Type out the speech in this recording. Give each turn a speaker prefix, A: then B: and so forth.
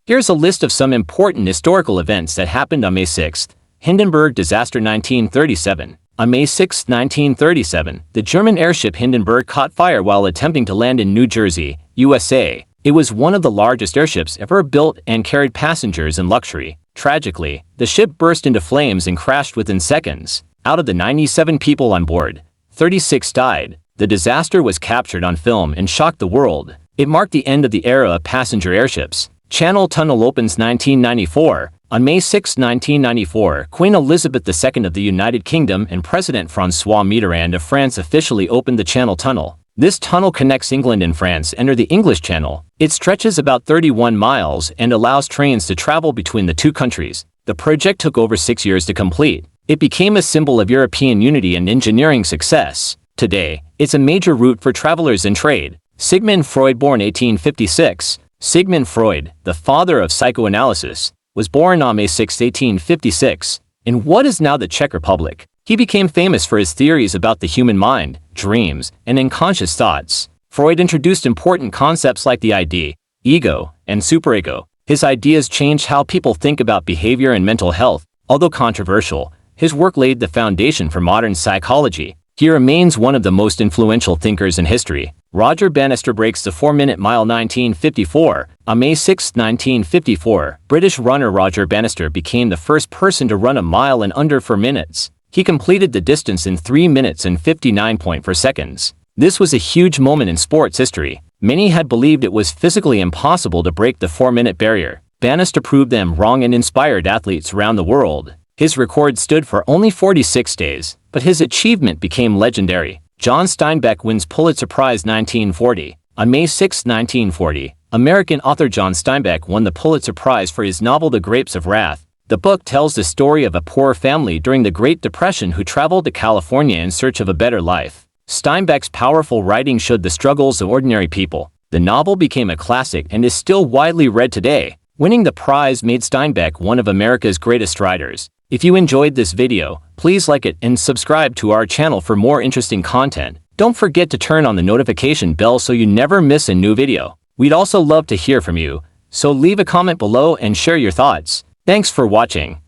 A: Here's a list of some important historical events that happened on May 6th. Hindenburg Disaster 1937. On May 6, 1937, the German airship Hindenburg caught fire while attempting to land in New Jersey, USA. It was one of the largest airships ever built and carried passengers and luxury. Tragically, the ship burst into flames and crashed within seconds. Out of the 97 people on board, 36 died. The disaster was captured on film and shocked the world. It marked the end of the era of passenger airships. Channel Tunnel opens 1994. On May 6, 1994, Queen Elizabeth II of the United Kingdom and President François Mitterrand of France officially opened the Channel Tunnel. This tunnel connects England and France under the English Channel. It stretches about 31 miles and allows trains to travel between the two countries. The project took over 6 years to complete. It became a symbol of European unity and engineering success. Today, it's a major route for travelers and trade. Sigmund Freud, born 1856. Sigmund Freud, the father of psychoanalysis, was born on May 6, 1856, in what is now the Czech Republic. He became famous for his theories about the human mind, dreams, and unconscious thoughts. Freud introduced important concepts like the id, ego, and superego. His ideas changed how people think about behavior and mental health. Although controversial, his work laid the foundation for modern psychology. He remains one of the most influential thinkers in history. Roger Bannister breaks the 4-minute mile 1954. On May 6, 1954, British runner Roger Bannister became the first person to run a mile in under 4 minutes. He completed the distance in 3 minutes and 59.4 seconds. This was a huge moment in sports history. Many had believed it was physically impossible to break the 4-minute barrier. Bannister proved them wrong and inspired athletes around the world. His record stood for only 46 days, but his achievement became legendary. John Steinbeck wins Pulitzer Prize 1940. On May 6, 1940, American author John Steinbeck won the Pulitzer Prize for his novel The Grapes of Wrath. The book tells the story of a poor family during the Great Depression who traveled to California in search of a better life. Steinbeck's powerful writing showed the struggles of ordinary people. The novel became a classic and is still widely read today. Winning the prize made Steinbeck one of America's greatest writers. If you enjoyed this video, please like it and subscribe to our channel for more interesting content. Don't forget to turn on the notification bell so you never miss a new video. We'd also love to hear from you, so leave a comment below and share your thoughts. Thanks for watching.